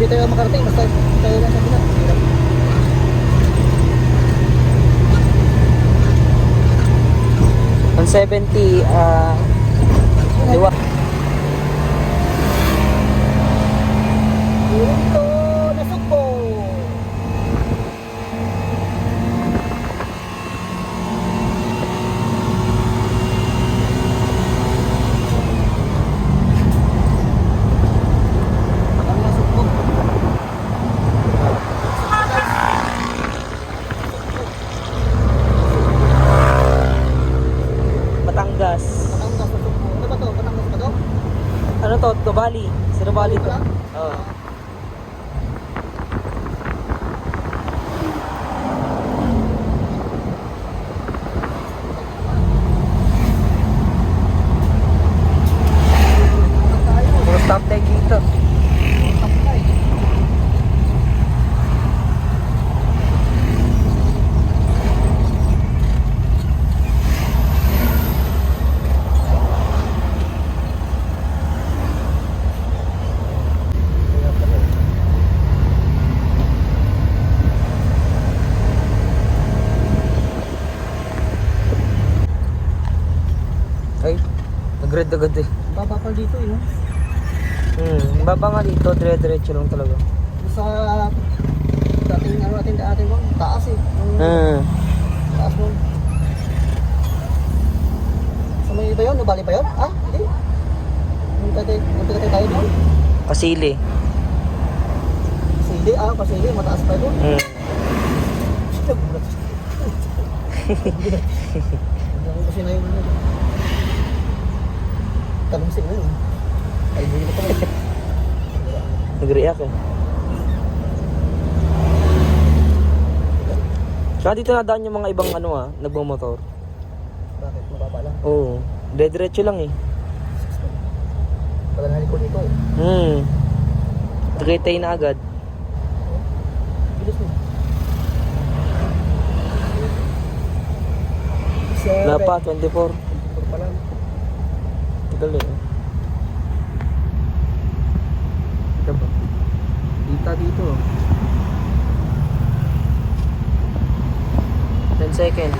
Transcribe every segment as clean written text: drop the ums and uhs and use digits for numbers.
tayo makarating, basta tayo lang sa bilang. 170, diwa. Punto na Sugbo. Ang na Sugbo. Batangas. Batangas na Sugbo. Ano ba to? Batangas ba to? Ano to? Tobali. Sa Tobali to. Wala? Oo. Puro stop taking to. Ay, nag-red agad eh. Baba pa dito eh, no? Baba nga dito, dire-diretso lang talaga. Sa dating ano natin bang taas eh. Taas mo. Sa may ba yun? Nabali pa yun? Ah, hindi. Munti tayo doon. Pasili. Pasili, pasili. Mataas pa doon. Hindi kasi na yung ano. Tanong sila yun. Ay, hindi mo pa rin. Nag-react eh. Tsaka dito nadaan yung mga ibang ano nagmamotor. Bakit? Mababa lang. Oo. Dire-diretso lang eh. Wala na likod dito eh. Tritay na agad. Bilis mo. Wala pa, 24. Pa lang. Tagal eh. Ito ba? Kita dito. 10 seconds.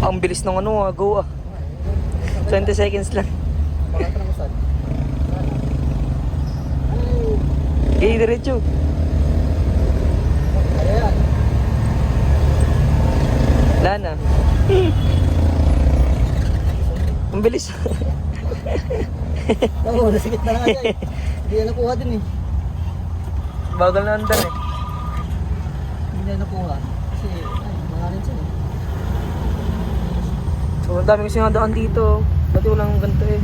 Ang bilis ng go 20 seconds lang. Bakit na masad? Okay, diretso. Ayan. Wala na. Ang bilis. Oo, nasikit na nga siya eh. Hindi na nakuha din eh. Bagal na andar eh. Hindi na nakuha. Kasi, ay, mahalin siya eh. Sobrang dami kasi nga daan dito. Dati walang ganito eh.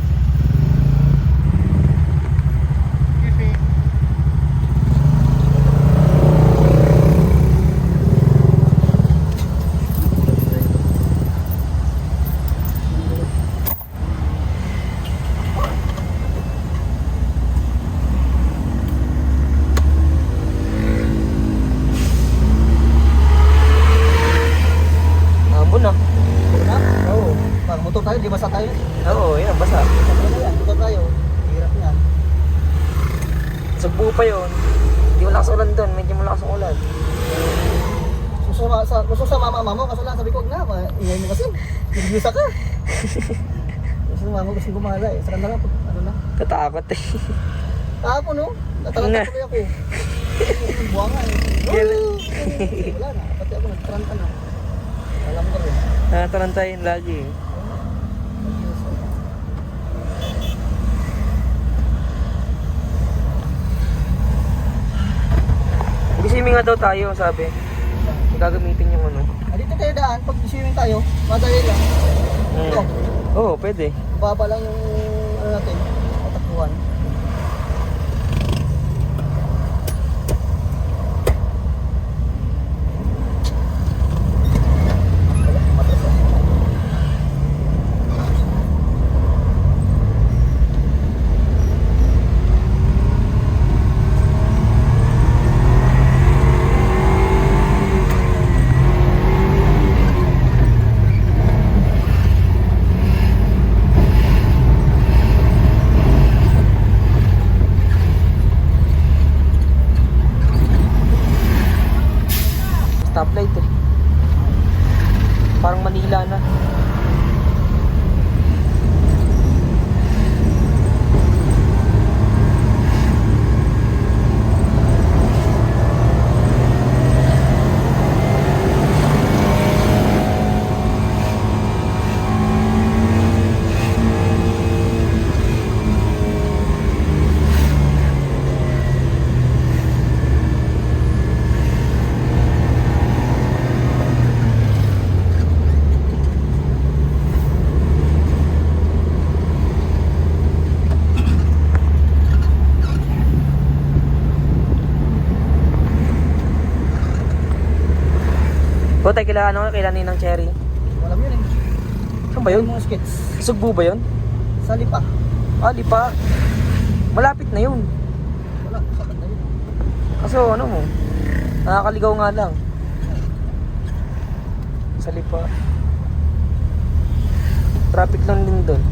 Ambon na. Ha? Oo. Pag motor tayo, di basa tayo. Oo, yan, basa. Sabi na yan, motor tayo. Hirap yan. Sugbo pa yun. Hindi malakas ulan doon, medyo malakas ang ulan. Gusto sa mama mo, kaso lang sabi ko, nga, ingay mo kasi. Nagbisa ka. Gusto sa mama, gusto gumala eh. Saka na lang, ano na. Katakot eh. Tapos no, natalanta ko ako. Buwanga eh. Wala na, pati ako nagtaranta na. Alam ko rin. Natarantayin lagi. Mag-swimming nga daw tayo, sabi. Gagamitin yung ano. Dito tayo daan, pag swimming tayo, madali lang. Ito, Oo, pwede. baba lang yung ano natin, patakbuhan. Tayo kailangan ano, kailangan ng cherry. Alam yun eh. Saan ba yun? Yung mga skits. Sugbo ba yun? Sa Lipa. Ah, Lipa. Malapit na yun. Wala, sapat na yun. Kaso ano mo, nakakaligaw nga lang. Sa Lipa. Traffic lang din doon.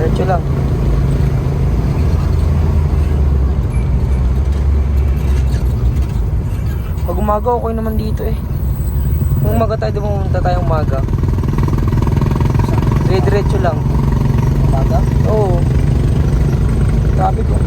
Diretso lang. Pag umaga, okay naman dito eh. Kung umaga tayo, di ba pumunta tayong umaga? Diretso lang. Umaga. Oo. Traffic ko.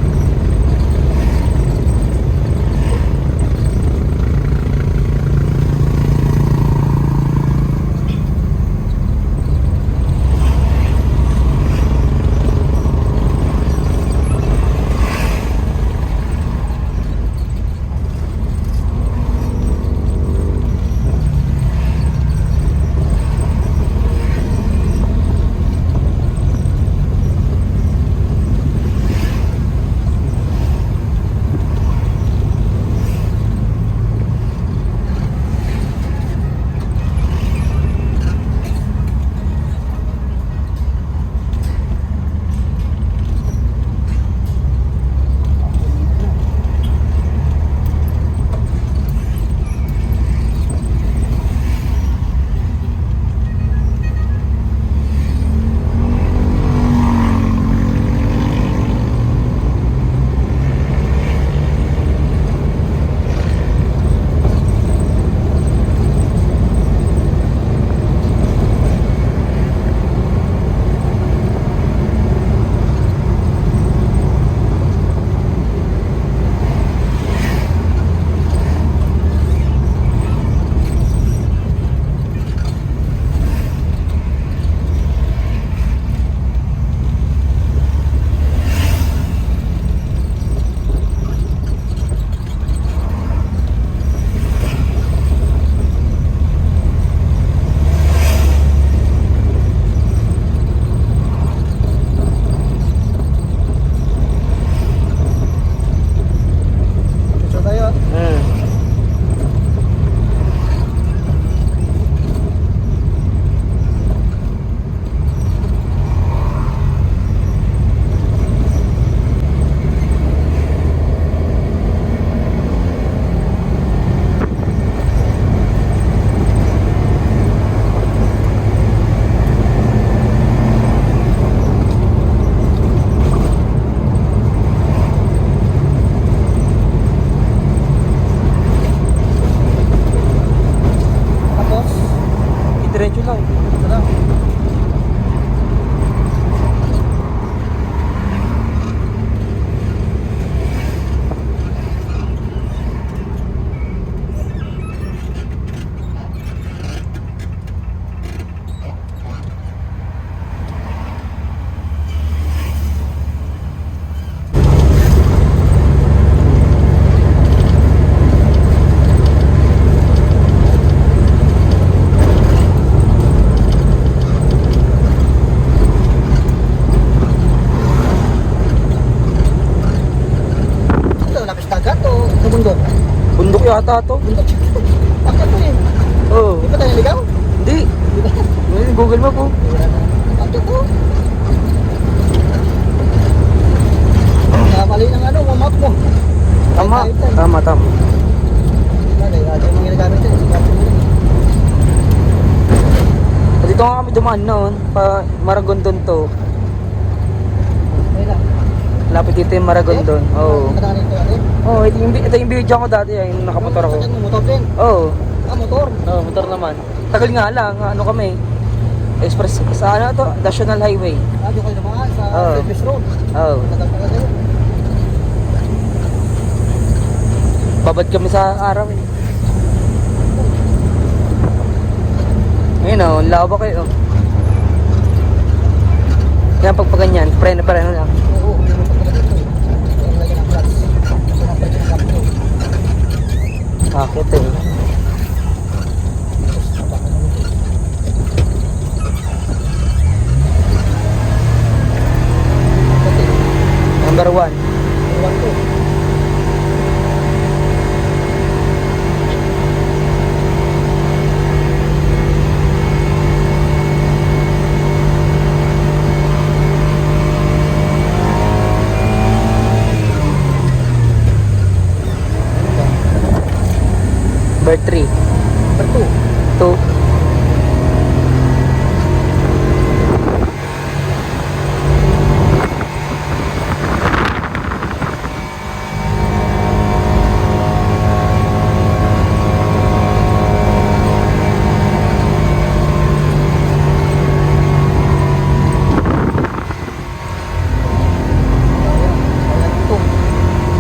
Diretso tayo. Tapos, Diretso lang. ito lang. Ito, lapis dagat o sa bundok? Bundok yata to. Bundok. Bakit mo yun? Oo. Di ba tayo naligaw? Hindi. Ngayon, Google Map po. Wala na. Bakit ko? Mali ng ano, map mo. Tama. Tama, tama. Bagay, ate mo ginagamit yun. Sigapo mo yun. Dito nga kami dumaan noon. Maragondon to. Ayun lang. Lapit dito yung Maragondon. Oo. Nakataka nito, ate. Oo, ito yung video ko dati. Yung nakamotor ako. Sakyan mo, motor din. Oo. Ah, motor. Oo, motor naman. Tagal nga lang. Ano kami? Express. Sa ano to? National Highway. Ah, doon kayo naman sa Oo. Service Road. Oo. Tagal-tagal kayo. Babad kami sa araw eh. Ayun o, laba kayo. Yan, pag ganyan, preno lang. Oo, hindi mo pa talaga ito eh. Kaya nilagyan ng clutch. Kasi napalit yung cambio. Bakit eh? Tapos napakan naman ito. Pati, Number 1. iwan ko. Number 3. Number 2. 2.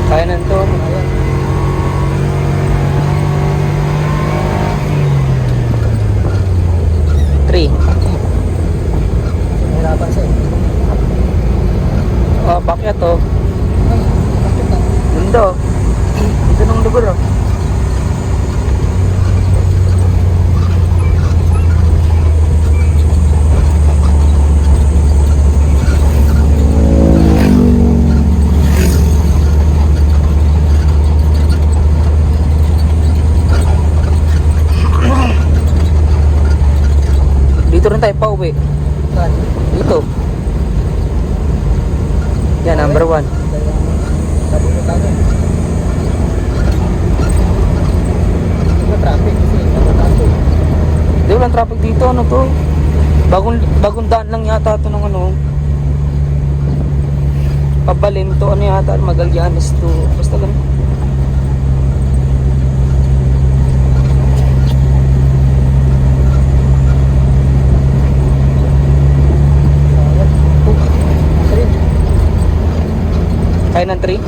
Kaya ng to. Ayan. 3. Mahirapan siya eh. Bakit to? Ay, bakit na? Mundo. Ito nung lugar oh. Dito rin tayo pauwi. Saan? Dito. Yan, number 1. Kaya, sabi ko tayo. Hindi ba traffic? Kasi traffic. Hindi, walang traffic dito. Ano to? Bagong daan lang yata ito ng ano. Pabalim to. Ano yata? Magallanes to. Basta ganun. Kaya ng 3?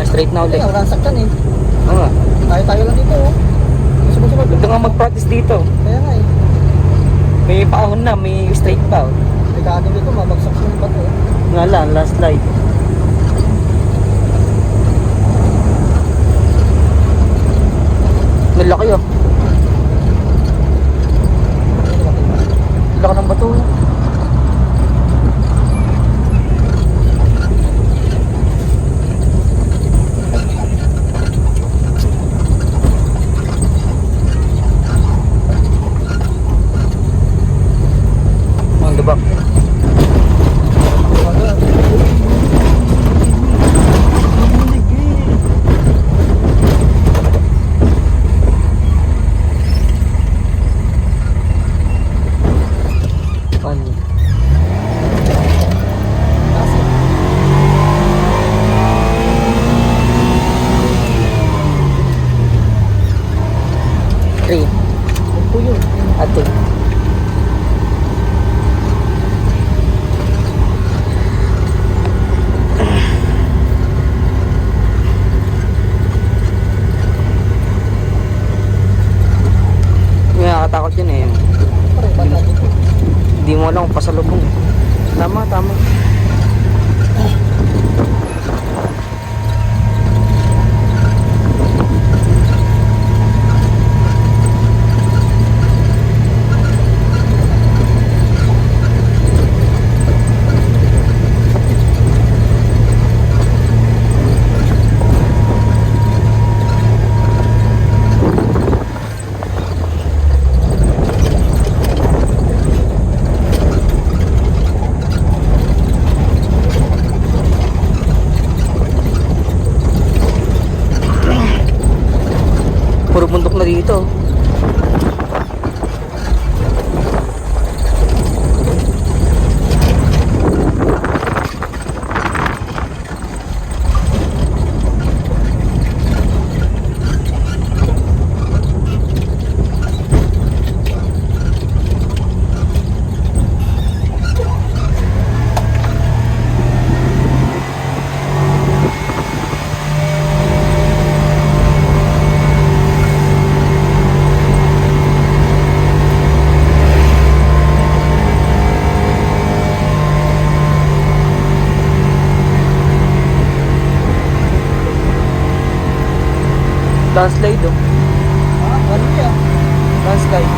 Straight na ulit. Kaya, ransak yan eh. Oo nga. Tayo lang dito oh. Sunod-sunod. Gusto nga mag-practice dito. Kaya nga eh. May paahon na, may straight pa. Delikado dito, mabagsak sa yung bato eh. Nga lang, last slide. Nalaki oh. Laki ng bato. Ang dibak. Landslide oh. Ano yan? Landslide.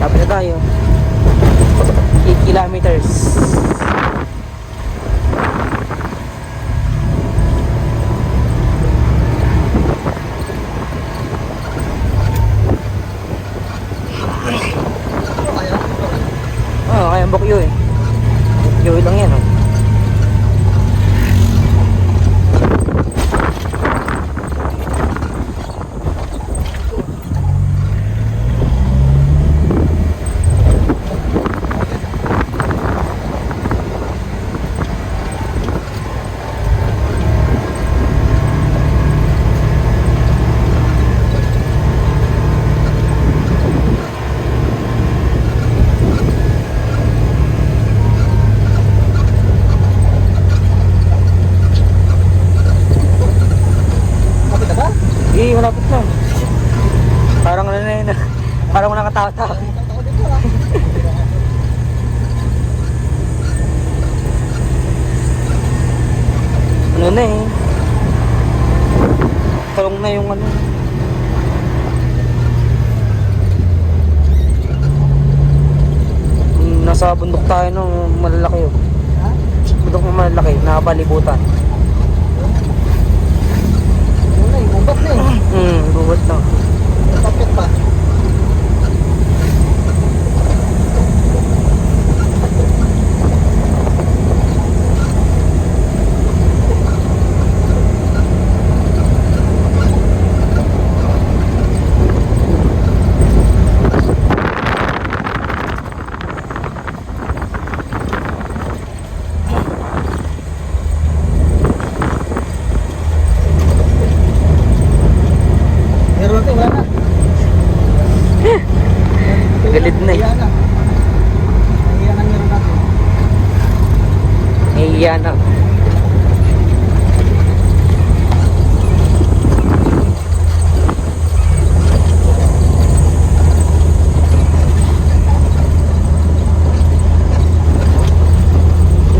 Lapit na tayo. 8 kilometers. Kaya Bokyo eh. Bokyo lang yan oh. Malapit na. Parang ano na yun. Parang nakatawa-tawa. Ano na eh. Talong na yung ano. Nasa bundok tayo nung malalaki oh. Bundok ng malalaki, nakapalibutan. Gubat na eh. Gubat na. Kapit pa. Galit na eh. Nahiya na.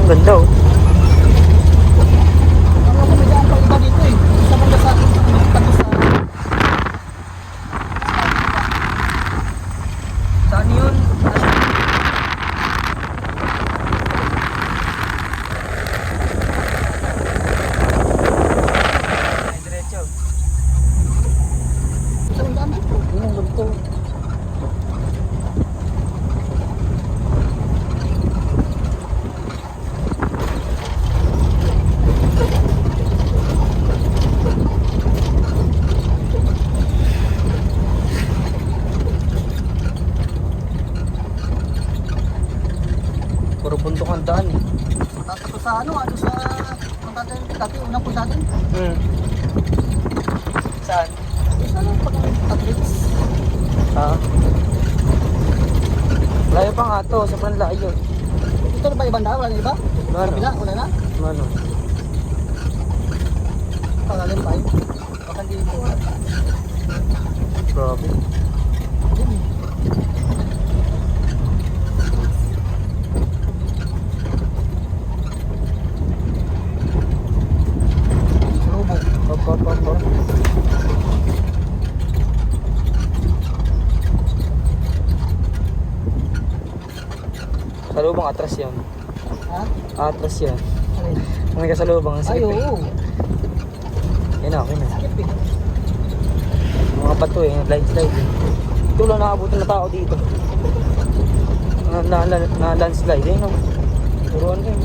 Ang ganda oh. Saan yun? Diretso. Saan daan ito? Yung ganito. Puro bundok ang daan eh. Tatapos sa ano sa dati unang punta natin. Saan? Sa ano pag Patrix. Layo pa nga to, sa panlayo. Ito na ba ibang daan? Wala na iba? Ano? Kabila, wala na? Ano? Pagalim pa yun. Baka dito. Grabe. Lubog. Salubong atras yun. Ha? Atras yun. Alin? May kasalubong ang Ay, skip eh. oo. Yan na, okay na. Skip eh. Mga bato eh, landslide eh. Ito lang nakabutan na tao dito. Na landslide eh, no? Turuan ka eh.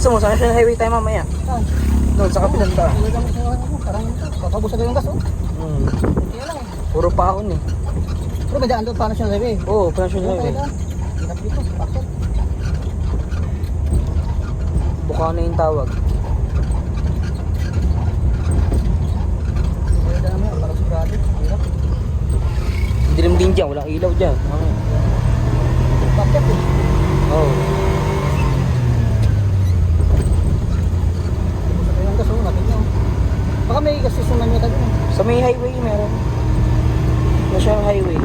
Gusto mo, sa National Highway tayo mamaya. Saan? Doon, sa kapilang ta. Talaga mo sa ano, parang kakabos agad yung gas, oh. Hmm. Kaya lang, eh. Puro paon eh. Pero may daan doon, paano siya na eh. Oo, pa National Highway. Hirap dito, bakit? Buka na yung tawag. Kaya daan naman, parang sigurado. Hirap. Dilim din dyan, walang ilaw dyan. Bakit eh? Oo. Sa yung gas, oh, lapit niya, oh. Baka may gas station na nyo tayo, eh. Sa may highway meron. National Highway.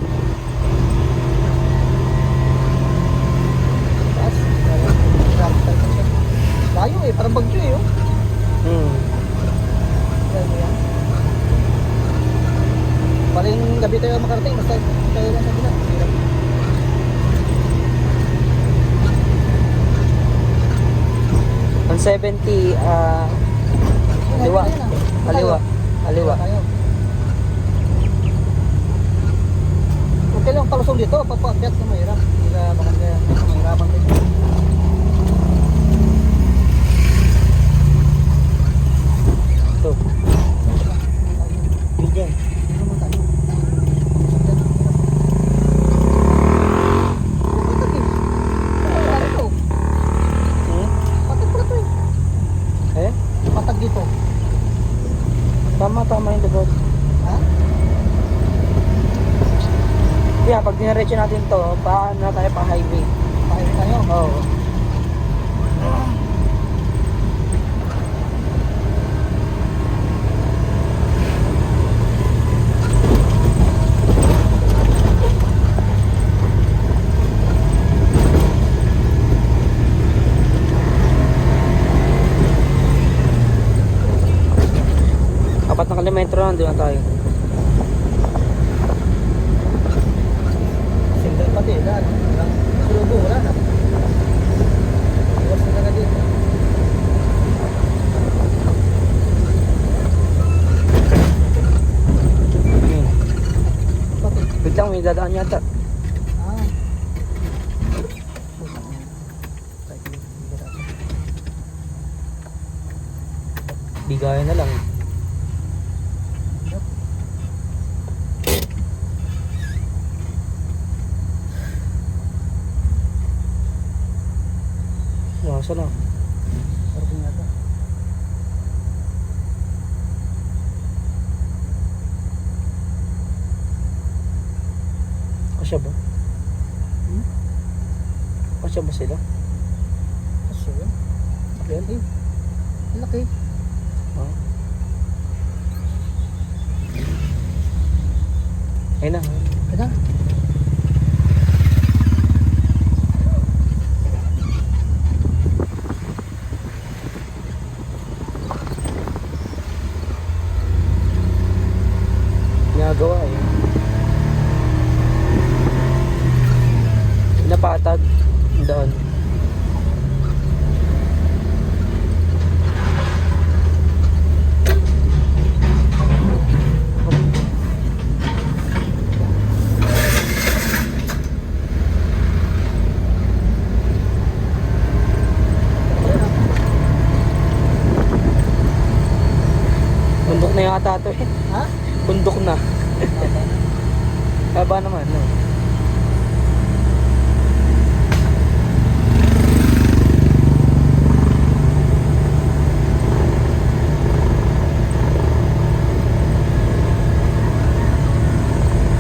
Taas. Grabe tayo siya. Layo eh, parang bagyo eh, oh. Hmm. Kaya. Paling gabi tayo makarating, basta tayo lang sa gina. Hirap. Ang 70, kaliwa. Kaliwa. Kaliwa. Okay lang palusong dito, papakyat na mahirap. Hindi ka makagaya, mahirapan tayo. Ito. Bigyan. Dito naman tayo. Patag eh. Patag ito. Hmm? Patag pala ito eh. Eh? Patag dito. Tama yung lubot. Ha? Kaya pag dinaretso natin to, paano na tayo pa highway? Pakita tayo. Oo. Apat na kilometro na, doon na tayo. Single pati, daan. Surubo, wala na. Iwas na talaga dito. Hmm. Pati. Wait lang, may dadaan yata. Ah. Bigayan na lang. Nasa na? Parang yata. Kasya ba? Hmm? Kasya ba sila? Kasi yun. Laki. Laki. Ha? Ayun na. Kaya. Ginagawa eh. Pinapatag. Doon. Bundok na yata ito eh. Ha? Bundok na. Haba naman, no?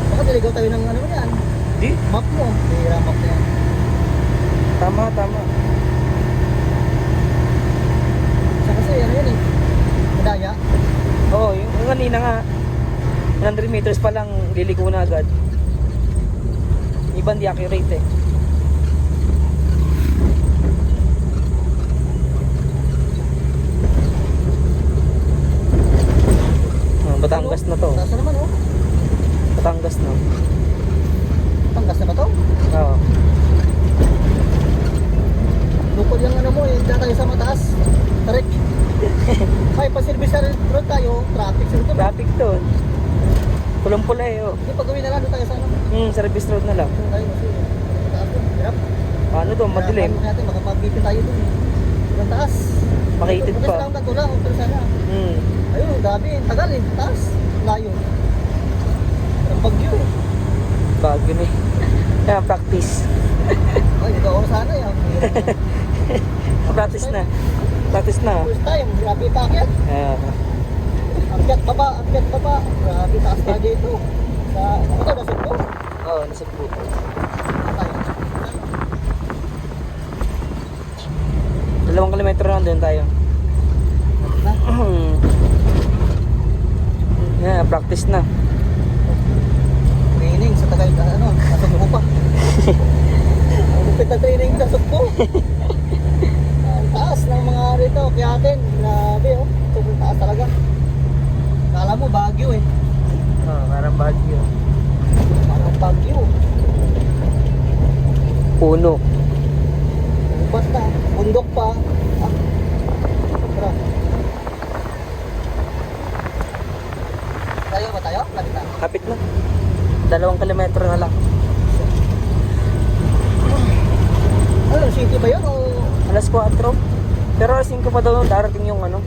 Baka diligaw tayo ng ano yan. Di? Map mo. Hira map na yan. Tama. Sa kasi ano yun eh. Madaya. Oo, yung kanina nga. 100 meters pa lang liliko na agad. Iba hindi accurate eh. Batangas na to. Taas na naman oh. Batangas na. Tanggas na ba to? Oo. Lukod yung ano mo eh. Diyan tayo sa mataas. Tarik. Ay, pa-service road tayo. Traffic sa ito. Traffic to. Pulang-pula eh. Oh. Hindi, pag-uwi na lang doon tayo sa ano. Service road na lang. Doon tayo kasi mataas doon. Hirap. Paano to? Madilim. Hirapan natin, baka mabipin tayo doon. Diba? Sobrang taas. Makitid Bukas pa. lang na lang, pero sana. Hmm. Ayun, grabe, tagal eh, taas. Layo. Ang bagyo eh. Bago na eh. Kaya practice. Ay, ito ako sana yan. Practice na. Practice na. First time, grabe pa akyat. Ayan. Akyat baba, akyat baba. Grabe, taas pa dito. Sa, ano to, nasip ko? Oo, nasa po. Tayo. 2 kilometro na doon tayo. Na. Yeah, practice na. Training sa tagal, ano, nasa ko pa. Ang lupit na training sa sukpo. Ang taas ng mga rito, kiyatin. Grabe oh, sobrang taas talaga. Kala mo, Baguio eh. Oh, parang Baguio. Parang Baguio. Puno. Basta, bundok pa. Ah, tara. Tayo ba tayo? Lapit na. Kapit na. 2 kilometro na lang. Ano, city ba yun o? Alas 4. Pero alas 5 pa daw darating yung ano.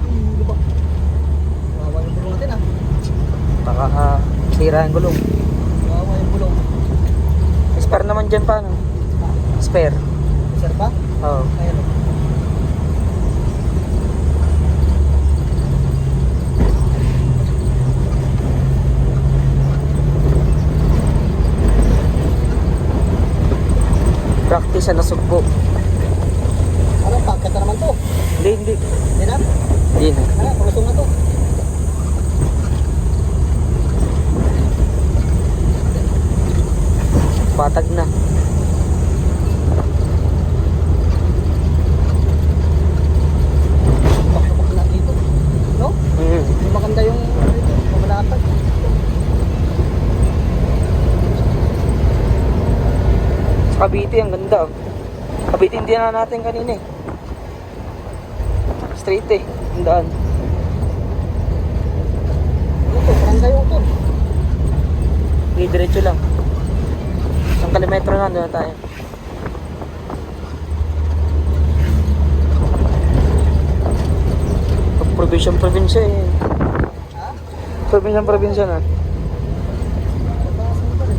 Hindi ba? Wawa yung bulong natin ah. Baka sira ang gulong. Wawa yung bulong. Spare naman dyan pa, no? Spare. Sir pa? Oo. Ayun. Practice na sugbo. Ano, pagkat na naman to. Hindi. Hindi na? Hindi na. Ano, palusong na to. Patag na. Bakit na dito? No? Hindi maganda yung pamalatag. Sa Cavite, ang ganda. Oh. Cavite hindi na natin kanina eh. Straight eh. Ang daan. Ito, barangay yung to. Hindi, diretso lang. 1 kilometro na, doon na tayo. Probinsya eh. Ha? Probinsya na. Mataas mo pa rin.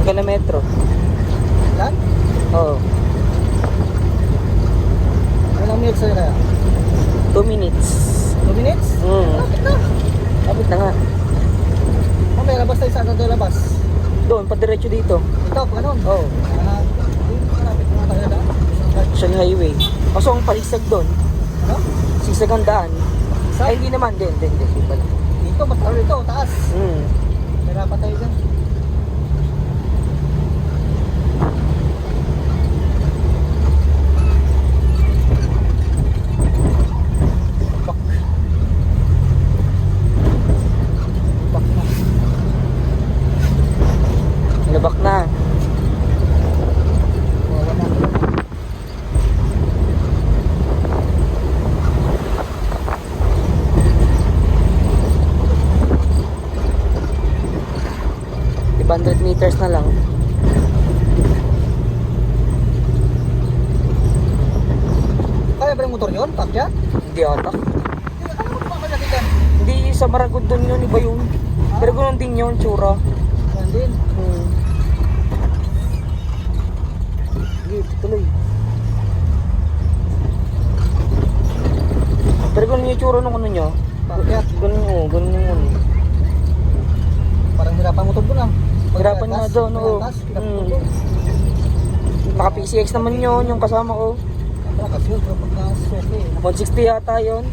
Kilometro. Lan? Oo. Ilang minutes sa'yo kaya? 2 minutes. 2 minutes? Lapit na. Lapit na nga. Mamaya, labas tayo saan na labas? Doon, padiretso dito. Ito, pa ganun. Oo. Malapit na tayo na. National Highway. Kaso ang palisag doon. Ano? Sigsag ang daan. Sa? Ay, hindi naman. Hindi pala. Dito, basta rito, taas. Hmm. May rapat tayo dyan. Bak. Bak na. Nalabak na. Wawa na. $100 meters na lang. Kaya ba yung motor yun? Pakya? Hindi ata. Ano mo pa kanya kita? Hindi sa Maragod doon yun. Iba yun. Pero ganoon din yun, tsura. Yan din. Sige, tuloy. Pero ganun yung tsura nung ano nyo. Pakyat. Ganun yung ano. Parang hirapan motor doon ah. Hirapan nga doon, oo. Naka PCX naman yun, yung kasama ko. Kasi yun, pero pagka soke eh. 160 yata yun.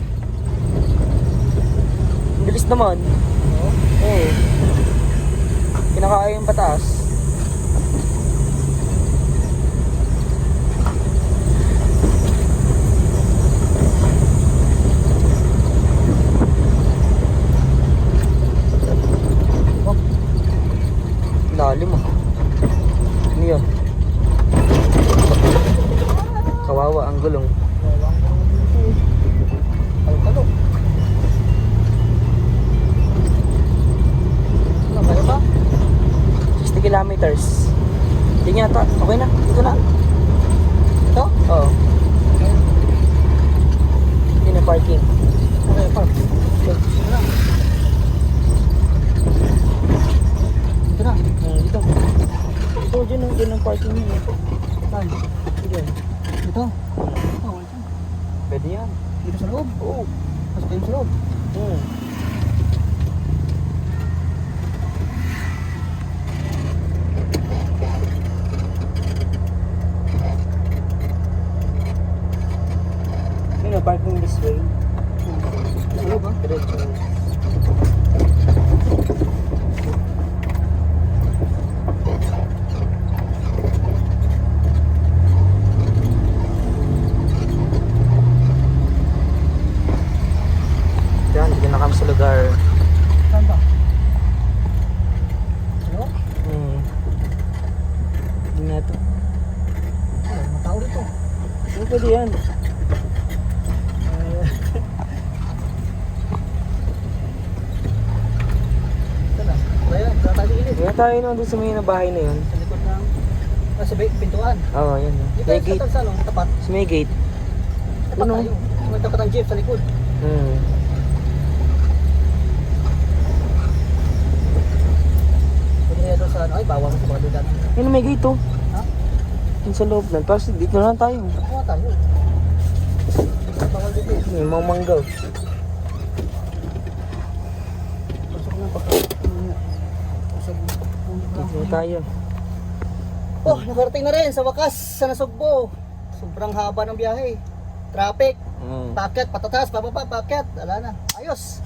Ang bilis naman. Oo. Oo. Pinakaya yung pataas. Lalim ah. Ano yun? Kawawa ang gulong. Talo-talo. Ano, kaya ba? 60 kilometers. Hindi nga ata. Okay na. Dito na. Ito? Oo. Hindi na parking. Okay, park. Okay. Ito na. Ito na. Dito. Ito, dyan ang parking niya. Saan? Dyan. Ito? Oh, ito. Pwede yan. Dito sa loob. Oo. Mas kayo sa loob. Yun na, parking this way. Sa loob ah. Diretso. Yan, dito na kami sa lugar. Saan ba? Sa loob? Hindi na ito. Oh, matao rito. Hindi pwede yan. Ito na. Kaya, wala tayo gilid. Hindi na tayo nandun sa may na bahay na yun. Sa likod ng... sa pintuan. Oo, yan. Dito May sa gate. sa ano, tapat. Sa may gate. Tapat Ano? tayo. May tapat ang jeep sa likod. Pwede na doon sa ano, ay bawal sa mga doon. Yan may gate oh. Ha? Yung sa loob nan. Tapos dito na lang tayo. Kuha tayo. Bawal dito. May mga manggaw. Pasok na baka. Pasok Dito na tayo. Oh, nakarating na rin sa wakas sa Nasugbo. Sobrang haba ng biyahe. Traffic. Paket, patatas, pababa, paket. Wala na. Ayos.